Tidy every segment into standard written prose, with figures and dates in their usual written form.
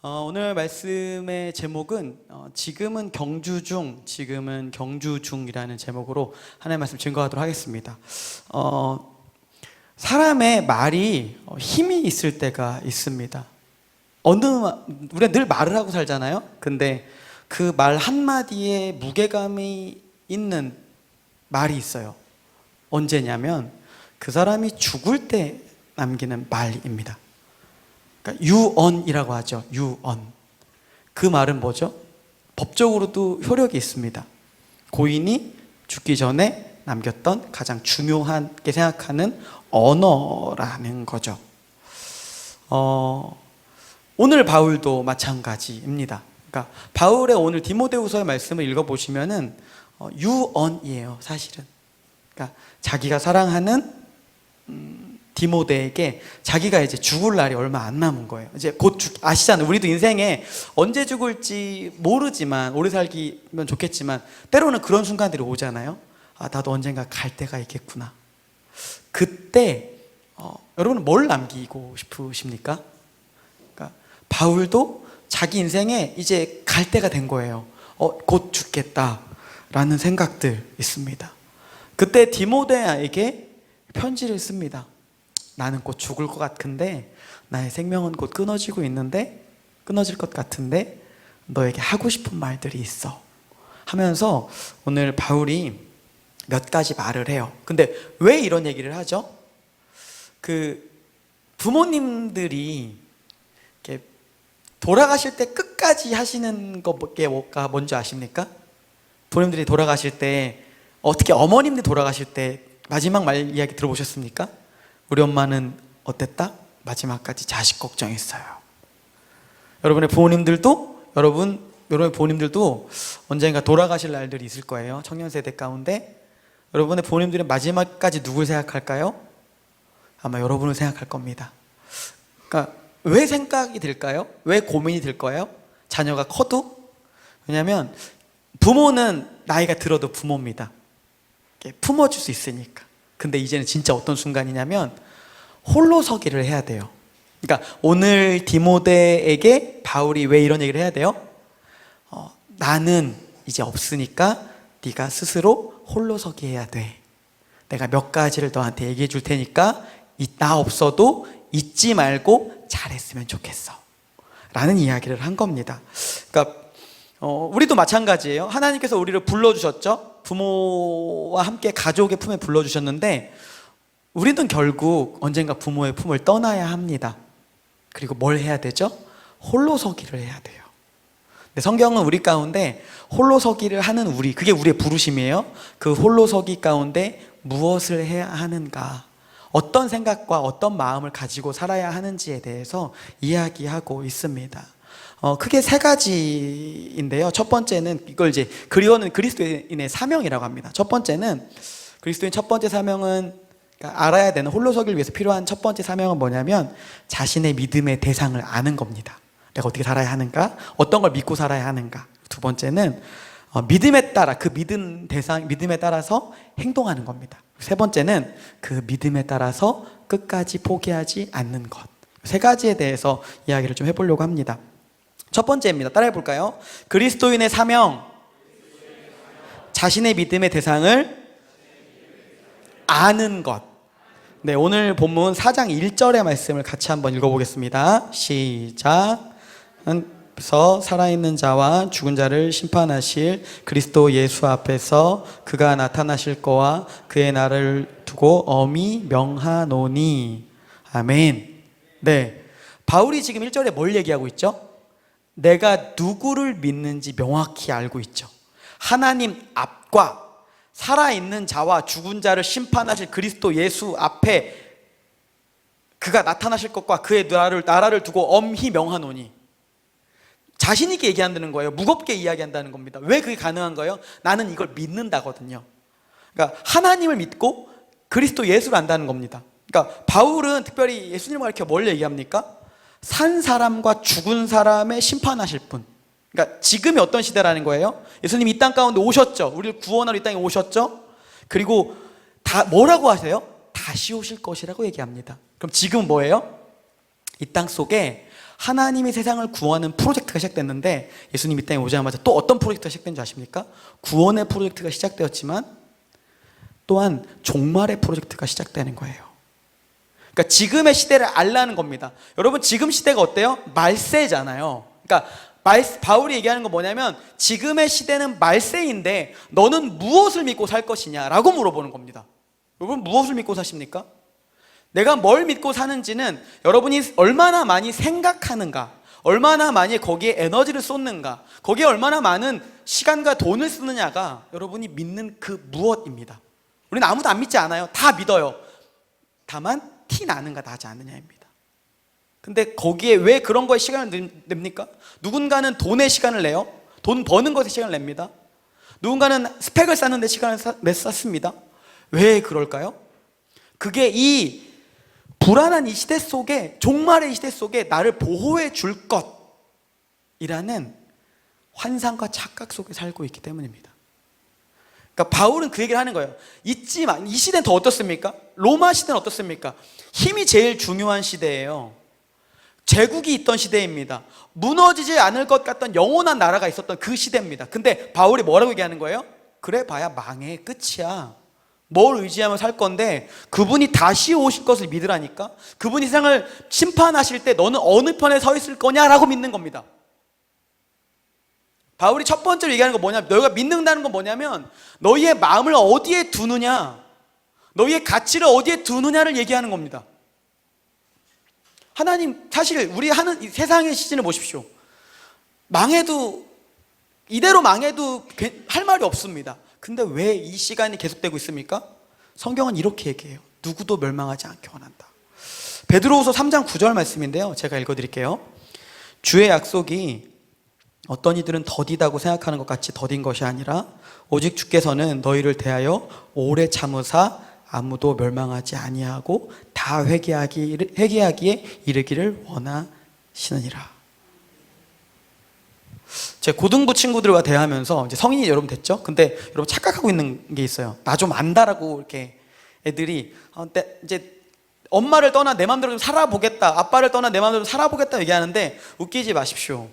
오늘 말씀의 제목은 지금은 경주 중, 지금은 경주 중이라는 제목으로 하나님의 말씀 증거하도록 하겠습니다. 사람의 말이 힘이 있을 때가 있습니다. 우리가 늘 말을 하고 살잖아요. 근데 그 말 한마디에 무게감이 있는 말이 있어요. 언제냐면 그 사람이 죽을 때 남기는 말입니다. 그러니까 유언이라고 하죠. 유언. 그 말은 뭐죠? 법적으로도 효력이 있습니다. 고인이 죽기 전에 남겼던 가장 중요하게 생각하는 언어라는 거죠. 오늘 바울도 마찬가지입니다. 그러니까 바울의 오늘 디모데후서의 말씀을 읽어보시면은 유언이에요, 사실은. 그러니까 자기가 사랑하는 디모데에게 자기가 이제 죽을 날이 얼마 안 남은 거예요. 이제 곧 아시잖아요. 우리도 인생에 언제 죽을지 모르지만, 오래 살기면 좋겠지만 때로는 그런 순간들이 오잖아요. 나도 언젠가 갈 때가 있겠구나. 그때 여러분은 뭘 남기고 싶으십니까? 그러니까 바울도 자기 인생에 이제 갈 때가 된 거예요. 곧 죽겠다라는 생각들 있습니다. 그때 디모데에게 편지를 씁니다. 나는 곧 죽을 것 같은데, 나의 생명은 곧 끊어지고 있는데, 끊어질 것 같은데 너에게 하고 싶은 말들이 있어 하면서 오늘 바울이 몇 가지 말을 해요. 근데 왜 이런 얘기를 하죠? 그 부모님들이 이렇게 돌아가실 때 끝까지 하시는 게 뭐가 뭔지 아십니까? 부모님들이 돌아가실 때, 특히 어머님들이 돌아가실 때 마지막 말 이야기 들어보셨습니까? 우리 엄마는 어땠다? 마지막까지 자식 걱정했어요. 여러분의 부모님들도 언젠가 돌아가실 날들이 있을 거예요. 청년 세대 가운데 여러분의 부모님들은 마지막까지 누굴 생각할까요? 아마 여러분을 생각할 겁니다. 그러니까 왜 생각이 들까요? 왜 고민이 들 거예요? 자녀가 커도? 왜냐하면 부모는 나이가 들어도 부모입니다. 품어줄 수 있으니까. 근데 이제는 진짜 어떤 순간이냐면 홀로 서기를 해야 돼요. 그러니까 오늘 디모데에게 바울이 왜 이런 얘기를 해야 돼요? 나는 이제 없으니까 네가 스스로 홀로 서기 해야 돼. 내가 몇 가지를 너한테 얘기해 줄 테니까 나 없어도 잊지 말고 잘했으면 좋겠어 라는 이야기를 한 겁니다. 그러니까 우리도 마찬가지예요. 하나님께서 우리를 불러주셨죠. 부모와 함께 가족의 품에 불러주셨는데 우리는 결국 언젠가 부모의 품을 떠나야 합니다. 그리고 뭘 해야 되죠? 홀로 서기를 해야 돼요. 근데 성경은 우리 가운데 홀로 서기를 하는 우리, 그게 우리의 부르심이에요. 그 홀로 서기 가운데 무엇을 해야 하는가, 어떤 생각과 어떤 마음을 가지고 살아야 하는지에 대해서 이야기하고 있습니다. 크게 세 가지인데요. 첫 번째는 이걸 이제 그리워는 그리스도인의 사명이라고 합니다. 첫 번째는 그리스도인 첫 번째 사명은, 그러니까 알아야 되는, 홀로 서기를 위해서 필요한 첫 번째 사명은 뭐냐면 자신의 믿음의 대상을 아는 겁니다. 내가 어떻게 살아야 하는가, 어떤 걸 믿고 살아야 하는가. 두 번째는 믿음에 따라, 그 믿음에 따라서 행동하는 겁니다. 세 번째는 그 믿음에 따라서 끝까지 포기하지 않는 것. 세 가지에 대해서 이야기를 좀 해보려고 합니다. 첫 번째입니다. 따라해 볼까요? 그리스도인의 사명, 자신의 믿음의 대상을 아는 것. 네, 오늘 본문 4장 1절의 말씀을 같이 한번 읽어보겠습니다. 시작. 서 살아있는 자와 죽은 자를 심판하실 그리스도 예수 앞에서 그가 나타나실 거와 그의 날을 두고 엄히 명하노니. 아멘. 네, 바울이 지금 1절에 뭘 얘기하고 있죠? 내가 누구를 믿는지 명확히 알고 있죠. 하나님 앞과 살아있는 자와 죽은 자를 심판하실 그리스도 예수 앞에 그가 나타나실 것과 그의 나라를 두고 엄히 명하노니. 자신 있게 얘기한다는 거예요. 무겁게 이야기한다는 겁니다. 왜 그게 가능한 거예요? 나는 이걸 믿는다거든요. 그러니까 하나님을 믿고 그리스도 예수를 안다는 겁니다. 그러니까 바울은 특별히 예수님을 가리켜 뭘 얘기합니까? 산 사람과 죽은 사람의 심판하실 분. 그러니까 지금이 어떤 시대라는 거예요? 예수님이 이 땅 가운데 오셨죠. 우리를 구원하러 이 땅에 오셨죠. 그리고 다 뭐라고 하세요? 다시 오실 것이라고 얘기합니다. 그럼 지금 뭐예요? 이 땅 속에 하나님이 세상을 구원하는 프로젝트가 시작됐는데 예수님이 이 땅에 오자마자 또 어떤 프로젝트가 시작된 줄 아십니까? 구원의 프로젝트가 시작되었지만 또한 종말의 프로젝트가 시작되는 거예요. 그러니까 지금의 시대를 알라는 겁니다. 여러분, 지금 시대가 어때요? 말세잖아요. 그러니까 바울이 얘기하는 건 뭐냐면 지금의 시대는 말세인데 너는 무엇을 믿고 살 것이냐라고 물어보는 겁니다. 여러분, 무엇을 믿고 사십니까? 내가 뭘 믿고 사는지는 여러분이 얼마나 많이 생각하는가, 얼마나 많이 거기에 에너지를 쏟는가, 거기에 얼마나 많은 시간과 돈을 쓰느냐가 여러분이 믿는 그 무엇입니다. 우리는 아무도 안 믿지 않아요. 다 믿어요. 다만 티 나는가 나지 않느냐입니다. 근데 거기에 왜 그런 거에 시간을 냅니까? 누군가는 돈에 시간을 내요. 돈 버는 것에 시간을 냅니다. 누군가는 스펙을 쌓는 데 시간을 냈습니다. 왜 그럴까요? 그게 이 불안한 이 시대 속에, 종말의 이 시대 속에 나를 보호해 줄 것이라는 환상과 착각 속에 살고 있기 때문입니다. 그러니까 바울은 그 얘기를 하는 거예요. 잊지 마. 이 시대는 더 어떻습니까? 로마 시대는 어떻습니까? 힘이 제일 중요한 시대예요. 제국이 있던 시대입니다. 무너지지 않을 것 같던 영원한 나라가 있었던 그 시대입니다. 근데 바울이 뭐라고 얘기하는 거예요? 그래 봐야 망해, 끝이야. 뭘 의지하며 살 건데 그분이 다시 오실 것을 믿으라니까. 그분이 세상을 심판하실 때 너는 어느 편에 서 있을 거냐라고 믿는 겁니다. 바울이 첫 번째로 얘기하는 건 뭐냐면, 너희가 믿는다는 건 뭐냐면 너희의 마음을 어디에 두느냐, 너희의 가치를 어디에 두느냐를 얘기하는 겁니다. 하나님, 사실 우리 하는 이 세상의 시즌을 보십시오. 망해도, 이대로 망해도 할 말이 없습니다. 근데 왜 이 시간이 계속되고 있습니까? 성경은 이렇게 얘기해요. 누구도 멸망하지 않게 원한다. 베드로후서 3장 9절 말씀인데요, 제가 읽어드릴게요. 주의 약속이 어떤 이들은 더디다고 생각하는 것 같이 더딘 것이 아니라 오직 주께서는 너희를 대하여 오래 참으사 아무도 멸망하지 아니하고 다 회개하기에 이르기를 원하시느니라. 제 고등부 친구들과 대화하면서 이제 성인이 여러분 됐죠? 근데 여러분 착각하고 있는 게 있어요. 나 좀 안다라고 이렇게 애들이 이제 엄마를 떠나 내 마음대로 좀 살아보겠다, 아빠를 떠나 내 마음대로 좀 살아보겠다 얘기하는데 웃기지 마십시오.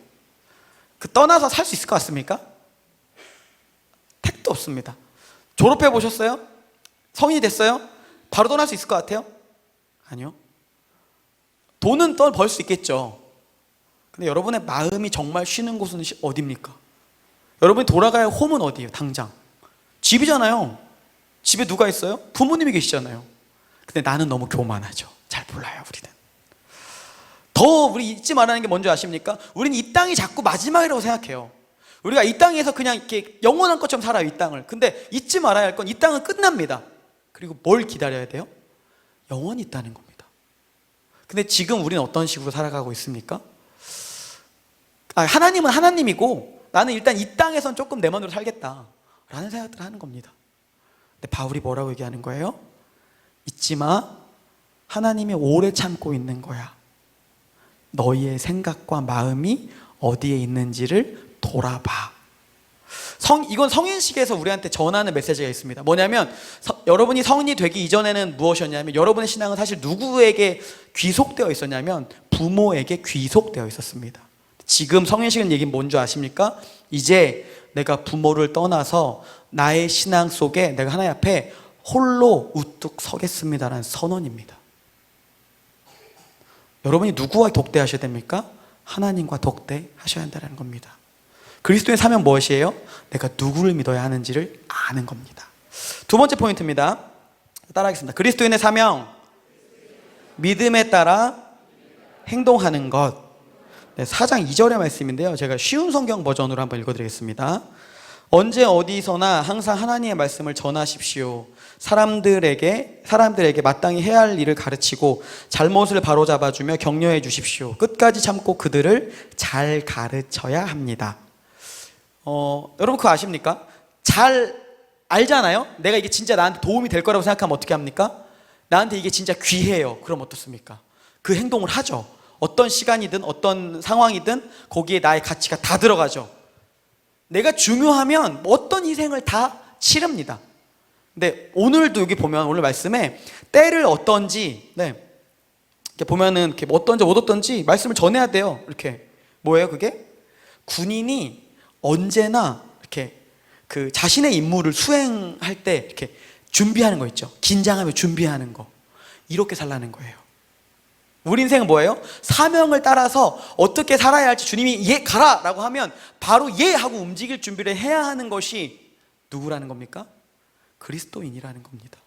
그 떠나서 살 수 있을 것 같습니까? 택도 없습니다. 졸업해 보셨어요? 성인이 됐어요? 바로 떠날 수 있을 것 같아요? 아니요. 돈은 벌 수 있겠죠. 근데 여러분의 마음이 정말 쉬는 곳은 어디입니까? 여러분이 돌아가야 할 홈은 어디예요? 당장 집이잖아요. 집에 누가 있어요? 부모님이 계시잖아요. 근데 나는 너무 교만하죠. 잘 몰라요, 우리는. 더 우리 잊지 말라는 게 뭔지 아십니까? 우리는 이 땅이 자꾸 마지막이라고 생각해요. 우리가 이 땅에서 그냥 이렇게 영원한 것처럼 살아요, 이 땅을. 근데 잊지 말아야 할 건 이 땅은 끝납니다. 그리고 뭘 기다려야 돼요? 영원히 있다는 겁니다. 근데 지금 우리는 어떤 식으로 살아가고 있습니까? 하나님은 하나님이고 나는 일단 이 땅에선 조금 내 마음대로 살겠다 라는 생각들을 하는 겁니다. 근데 바울이 뭐라고 얘기하는 거예요? 잊지 마, 하나님이 오래 참고 있는 거야. 너희의 생각과 마음이 어디에 있는지를 돌아봐. 이건 성인식에서 우리한테 전하는 메시지가 있습니다. 뭐냐면 여러분이 성인이 되기 이전에는 무엇이었냐면 여러분의 신앙은 사실 누구에게 귀속되어 있었냐면 부모에게 귀속되어 있었습니다. 지금 성인식은 얘기는 뭔지 아십니까? 이제 내가 부모를 떠나서 나의 신앙 속에 내가 하나님 앞에 홀로 우뚝 서겠습니다라는 선언입니다. 여러분이 누구와 독대하셔야 됩니까? 하나님과 독대하셔야 한다는 겁니다. 그리스도의 사명 무엇이에요? 내가 누구를 믿어야 하는지를 아는 겁니다. 두 번째 포인트입니다. 따라하겠습니다. 그리스도인의 사명, 믿음에 따라 행동하는 것. 4장 2절의 말씀인데요, 제가 쉬운 성경 버전으로 한번 읽어드리겠습니다. 언제 어디서나 항상 하나님의 말씀을 전하십시오. 사람들에게 마땅히 해야 할 일을 가르치고 잘못을 바로잡아주며 격려해 주십시오. 끝까지 참고 그들을 잘 가르쳐야 합니다. 여러분 그거 아십니까? 잘 알잖아요? 내가 이게 진짜 나한테 도움이 될 거라고 생각하면 어떻게 합니까? 나한테 이게 진짜 귀해요. 그럼 어떻습니까? 그 행동을 하죠. 어떤 시간이든 어떤 상황이든 거기에 나의 가치가 다 들어가죠. 내가 중요하면 어떤 희생을 다 치릅니다. 근데 오늘도 여기 보면 오늘 말씀에 때를 어떤지 이렇게 보면은 이렇게 어떤지 못 어떤지 말씀을 전해야 돼요. 이렇게 뭐예요 그게? 군인이 언제나 이렇게 그 자신의 임무를 수행할 때 이렇게 준비하는 거 있죠. 긴장하며 준비하는 거. 이렇게 살라는 거예요. 우리 인생은 뭐예요? 사명을 따라서 어떻게 살아야 할지 주님이 예 가라 라고 하면 바로 예 하고 움직일 준비를 해야 하는 것이 누구라는 겁니까? 그리스도인이라는 겁니다.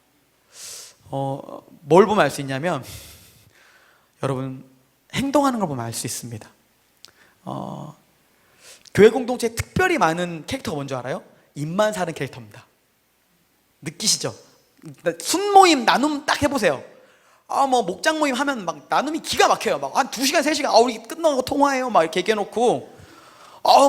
뭘 보면 알 수 있냐면 여러분 행동하는 걸 보면 알 수 있습니다. 교회 공동체에 특별히 많은 캐릭터가 뭔지 알아요? 입만 사는 캐릭터입니다. 느끼시죠? 순모임 나눔 딱 해보세요. 뭐 목장 모임 하면 막 나눔이 기가 막혀요. 막 한 2시간 3시간 우리 끝나고 통화해요 막 이렇게 얘기해놓고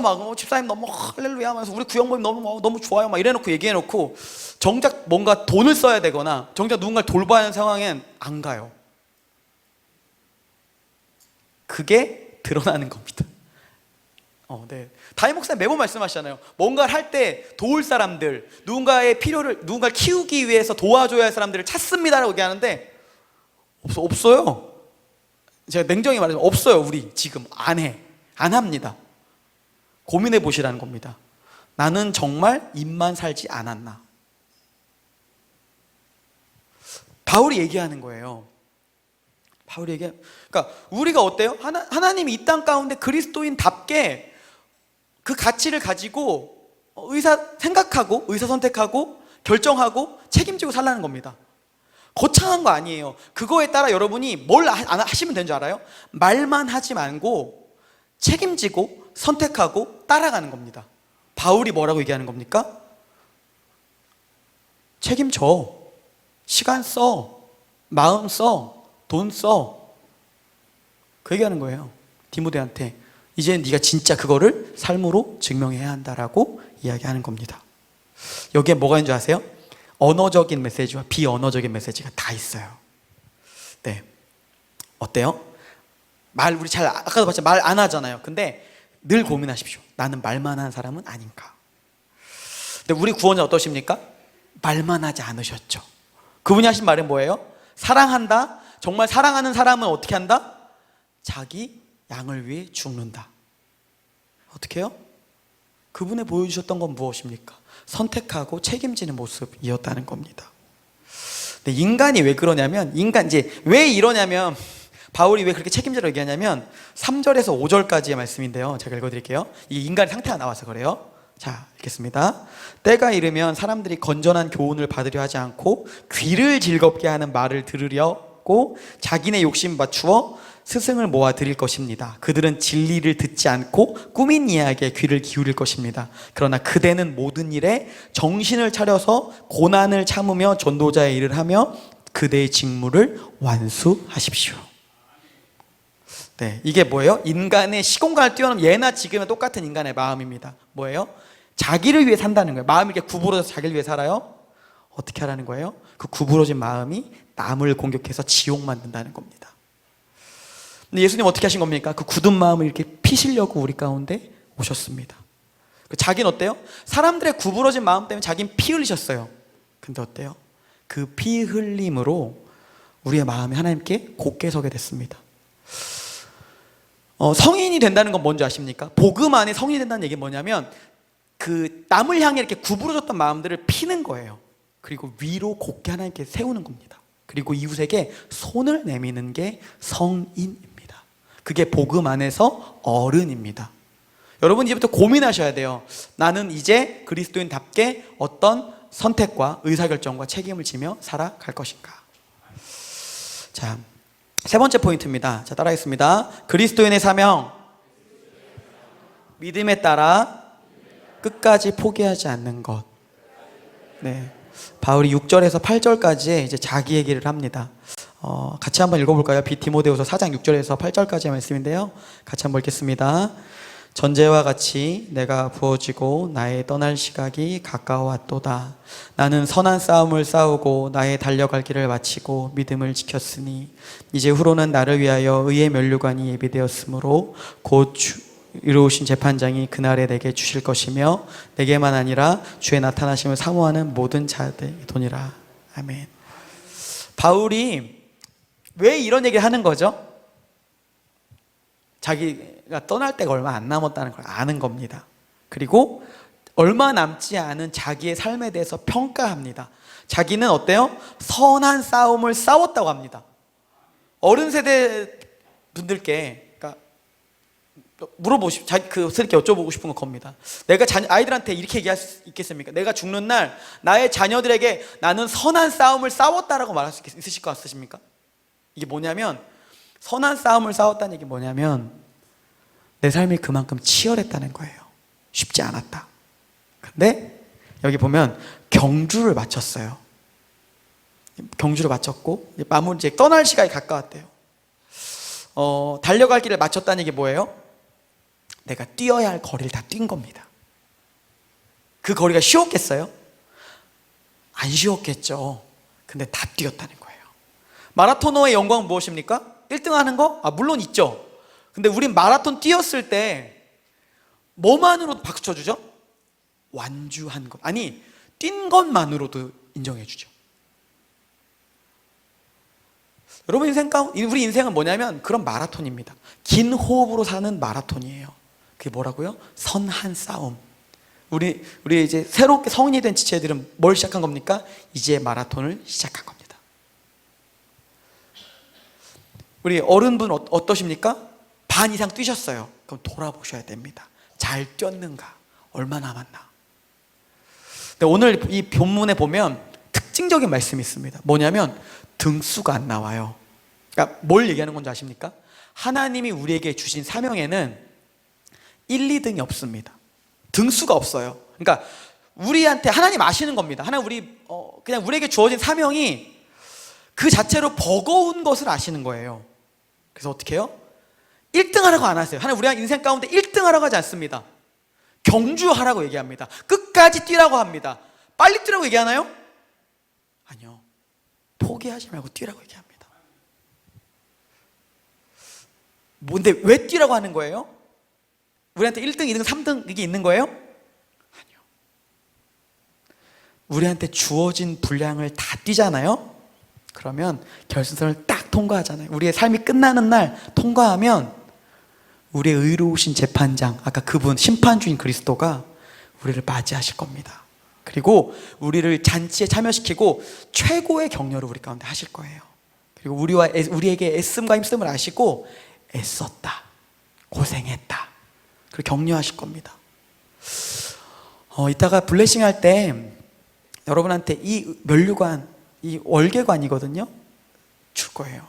막 집사님 너무 할렐루야 하면서 우리 구역 모임 너무 좋아요 막 이래놓고 얘기해놓고 정작 뭔가 돈을 써야 되거나 정작 누군가를 돌봐야 하는 상황엔 안 가요. 그게 드러나는 겁니다. 네. 담임 목사님 매번 말씀하시잖아요. 뭔가를 할 때 도울 사람들, 누군가의 필요를, 누군가를 키우기 위해서 도와줘야 할 사람들을 찾습니다라고 얘기하는데 없어요. 제가 냉정히 말하면 없어요. 우리 지금 안 합니다. 고민해 보시라는 겁니다. 나는 정말 입만 살지 않았나? 바울이 얘기하는 거예요. 그러니까 우리가 어때요? 하나님이 이 땅 가운데 그리스도인답게 그 가치를 가지고 생각하고 의사 선택하고 결정하고 책임지고 살라는 겁니다. 거창한 거 아니에요. 그거에 따라 여러분이 뭘 하시면 되는 줄 알아요? 말만 하지 말고 책임지고 선택하고 따라가는 겁니다. 바울이 뭐라고 얘기하는 겁니까? 책임져. 시간 써. 마음 써. 돈 써. 그 얘기하는 거예요. 디모데한테 이제 네가 진짜 그거를 삶으로 증명해야 한다라고 이야기하는 겁니다. 여기에 뭐가 있는 줄 아세요? 언어적인 메시지와 비언어적인 메시지가 다 있어요. 네, 어때요? 우리 아까도 봤지만 말 안 하잖아요. 근데 늘 고민하십시오. 나는 말만 하는 사람은 아닌가? 근데 우리 구원자 어떠십니까? 말만 하지 않으셨죠. 그분이 하신 말은 뭐예요? 사랑한다. 정말 사랑하는 사람은 어떻게 한다? 자기 양을 위해 죽는다. 어떻게 해요? 그분이 보여주셨던 건 무엇입니까? 선택하고 책임지는 모습이었다는 겁니다. 근데 인간이 왜 그러냐면, 왜 이러냐면, 바울이 왜 그렇게 책임지라고 얘기하냐면 3절에서 5절까지의 말씀인데요. 제가 읽어드릴게요. 이게 인간의 상태가 나와서 그래요. 자, 읽겠습니다. 때가 이르면 사람들이 건전한 교훈을 받으려 하지 않고 귀를 즐겁게 하는 말을 들으려고 자기네 욕심 맞추어 스승을 모아 드릴 것입니다. 그들은 진리를 듣지 않고 꾸민 이야기에 귀를 기울일 것입니다. 그러나 그대는 모든 일에 정신을 차려서 고난을 참으며 전도자의 일을 하며 그대의 직무를 완수하십시오. 네, 이게 뭐예요? 인간의 시공간을 뛰어넘은 예나 지금의 똑같은 인간의 마음입니다. 뭐예요? 자기를 위해 산다는 거예요. 마음이 이렇게 구부러져서 자기를 위해 살아요? 어떻게 하라는 거예요? 그 구부러진 마음이 남을 공격해서 지옥 만든다는 겁니다. 근데 예수님 어떻게 하신 겁니까? 그 굳은 마음을 이렇게 피시려고 우리 가운데 오셨습니다. 자기는 어때요? 사람들의 구부러진 마음 때문에 자기는 피 흘리셨어요. 근데 어때요? 그 피 흘림으로 우리의 마음이 하나님께 곧게 서게 됐습니다. 성인이 된다는 건 뭔지 아십니까? 복음 안에 성인이 된다는 얘기는 뭐냐면 그 남을 향해 이렇게 구부러졌던 마음들을 피는 거예요. 그리고 위로 곧게 하나님께 세우는 겁니다. 그리고 이웃에게 손을 내미는 게 성인입니다. 그게 복음 안에서 어른입니다. 여러분 이제부터 고민하셔야 돼요. 나는 이제 그리스도인답게 어떤 선택과 의사결정과 책임을 지며 살아갈 것인가? 자, 세 번째 포인트입니다. 자, 따라하겠습니다. 그리스도인의 사명, 믿음에 따라 끝까지 포기하지 않는 것. 네, 바울이 6절에서 8절까지 이제 자기 얘기를 합니다. 같이 한번 읽어볼까요? 디모데후서 4장 6절에서 8절까지의 말씀인데요. 같이 한번 읽겠습니다. 전제와 같이 내가 부어지고 나의 떠날 시각이 가까워왔도다. 나는 선한 싸움을 싸우고 나의 달려갈 길을 마치고 믿음을 지켰으니 이제 후로는 나를 위하여 의의 면류관이 예비되었으므로 곧 이루신 재판장이 그날에 내게 주실 것이며 내게만 아니라 주의 나타나심을 사모하는 모든 자들이니라. 아멘. 바울이 왜 이런 얘기를 하는 거죠? 자기가 떠날 때가 얼마 안 남았다는 걸 아는 겁니다. 그리고 얼마 남지 않은 자기의 삶에 대해서 평가합니다. 자기는 어때요? 선한 싸움을 싸웠다고 합니다. 어른 세대 분들께 물어보시고 그들께 여쭤보고 싶은 건 겁니다. 내가 아이들한테 이렇게 얘기할 수 있겠습니까? 내가 죽는 날 나의 자녀들에게 나는 선한 싸움을 싸웠다라고 말할 수 있으실 것 같으십니까? 이게 뭐냐면, 선한 싸움을 싸웠다는 얘기 뭐냐면 내 삶이 그만큼 치열했다는 거예요. 쉽지 않았다. 근데 여기 보면 경주를 마쳤어요. 경주를 마쳤고 마무리, 이제 떠날 시간이 가까웠대요. 달려갈 길을 마쳤다는 얘기 뭐예요? 내가 뛰어야 할 거리를 다 뛴 겁니다. 그 거리가 쉬웠겠어요? 안 쉬웠겠죠. 근데 다 뛰었다는 거예요. 마라토너의 영광은 무엇입니까? 1등 하는 거? 물론 있죠. 근데 우린 마라톤 뛰었을 때 뭐만으로도 박수 쳐주죠? 완주한 것. 아니, 뛴 것만으로도 인정해 주죠. 여러분 우리 인생은 뭐냐면 그런 마라톤입니다. 긴 호흡으로 사는 마라톤이에요. 그게 뭐라고요? 선한 싸움. 우리 이제 새롭게 성인이 된 지체들은 뭘 시작한 겁니까? 이제 마라톤을 시작한 겁니다. 우리 어른분 어떠십니까? 반 이상 뛰셨어요. 그럼 돌아보셔야 됩니다. 잘 뛰었는가? 얼마 남았나? 근데 오늘 이 본문에 보면 특징적인 말씀이 있습니다. 뭐냐면 등수가 안 나와요. 그러니까 뭘 얘기하는 건지 아십니까? 하나님이 우리에게 주신 사명에는 1, 2등이 없습니다. 등수가 없어요. 그러니까 우리한테 하나님 아시는 겁니다. 하나님 그냥 우리에게 주어진 사명이 그 자체로 버거운 것을 아시는 거예요. 그래서 어떻게 해요? 1등 하라고 안 하세요. 하나님 우리 인생 가운데 1등 하라고 하지 않습니다. 경주하라고 얘기합니다. 끝까지 뛰라고 합니다. 빨리 뛰라고 얘기하나요? 아니요. 포기하지 말고 뛰라고 얘기합니다. 뭔데 왜 뛰라고 하는 거예요? 우리한테 1등, 2등, 3등 이게 있는 거예요? 아니요. 우리한테 주어진 분량을 다 뛰잖아요? 그러면 결승선을 딱 통과하잖아요. 우리의 삶이 끝나는 날 통과하면 우리의 의로우신 재판장, 아까 그분 심판주인 그리스도가 우리를 맞이하실 겁니다. 그리고 우리를 잔치에 참여시키고 최고의 격려를 우리 가운데 하실 거예요. 그리고 우리에게 애씀과 힘씀을 아시고 애썼다, 고생했다, 그리고 격려하실 겁니다. 이따가 블레싱 할 때 여러분한테 이 면류관, 이 월계관이거든요, 줄 거예요.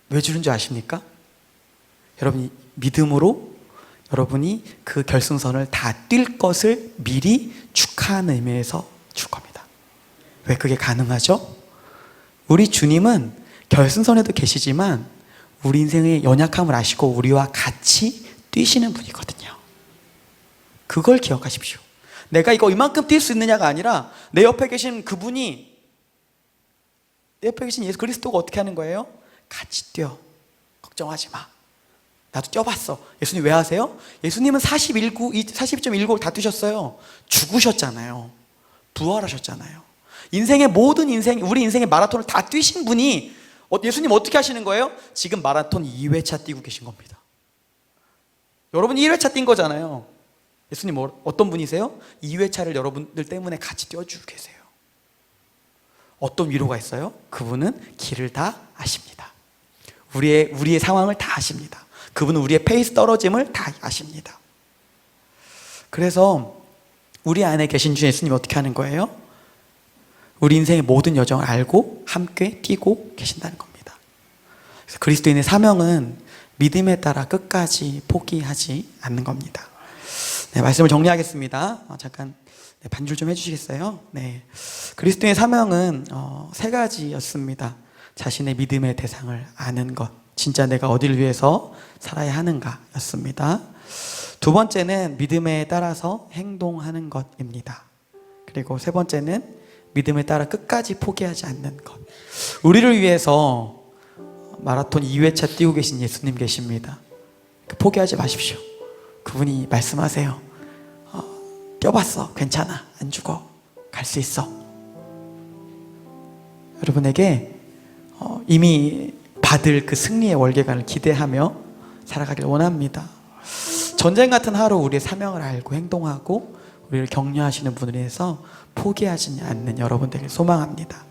왜 주는 줄 아십니까? 여러분이 믿음으로 여러분이 그 결승선을 다 뛸 것을 미리 축하하는 의미에서 줄 겁니다. 왜 그게 가능하죠? 우리 주님은 결승선에도 계시지만 우리 인생의 연약함을 아시고 우리와 같이 뛰시는 분이거든요. 그걸 기억하십시오. 내가 이거 이만큼 뛸 수 있느냐가 아니라 내 옆에 계신 그분이, 내 옆에 계신 예수 그리스도가 어떻게 하는 거예요? 같이 뛰어. 걱정하지 마. 나도 뛰어봤어. 예수님 왜 하세요? 예수님은 42.19 다 뛰셨어요. 죽으셨잖아요. 부활하셨잖아요. 인생의 모든 우리 인생의 마라톤을 다 뛰신 분이 예수님 어떻게 하시는 거예요? 지금 마라톤 2회차 뛰고 계신 겁니다. 여러분이 1회차 뛴 거잖아요. 예수님 어떤 분이세요? 2회차를 여러분들 때문에 같이 뛰어주고 계세요. 어떤 위로가 있어요? 그분은 길을 다 아십니다. 우리의 상황을 다 아십니다. 그분은 우리의 페이스 떨어짐을 다 아십니다. 그래서 우리 안에 계신 주 예수님이 어떻게 하는 거예요? 우리 인생의 모든 여정을 알고 함께 뛰고 계신다는 겁니다. 그래서 그리스도인의 사명은 믿음에 따라 끝까지 포기하지 않는 겁니다. 네, 말씀을 정리하겠습니다. 잠깐 반줄 좀 해주시겠어요? 네, 그리스도인의 사명은 3가지였습니다. 자신의 믿음의 대상을 아는 것, 진짜 내가 어디를 위해서 살아야 하는가 였습니다. 2번째는 믿음에 따라서 행동하는 것입니다. 그리고 3번째는 믿음에 따라 끝까지 포기하지 않는 것. 우리를 위해서 마라톤 2회차 뛰고 계신 예수님 계십니다. 포기하지 마십시오. 그분이 말씀하세요. 뛰어봤어. 괜찮아. 안 죽어. 갈 수 있어. 여러분에게 이미 받을 그 승리의 월계관을 기대하며 살아가길 원합니다. 전쟁 같은 하루 우리의 사명을 알고 행동하고 우리를 격려하시는 분을 위해서 포기하지 않는 여러분 되길 소망합니다.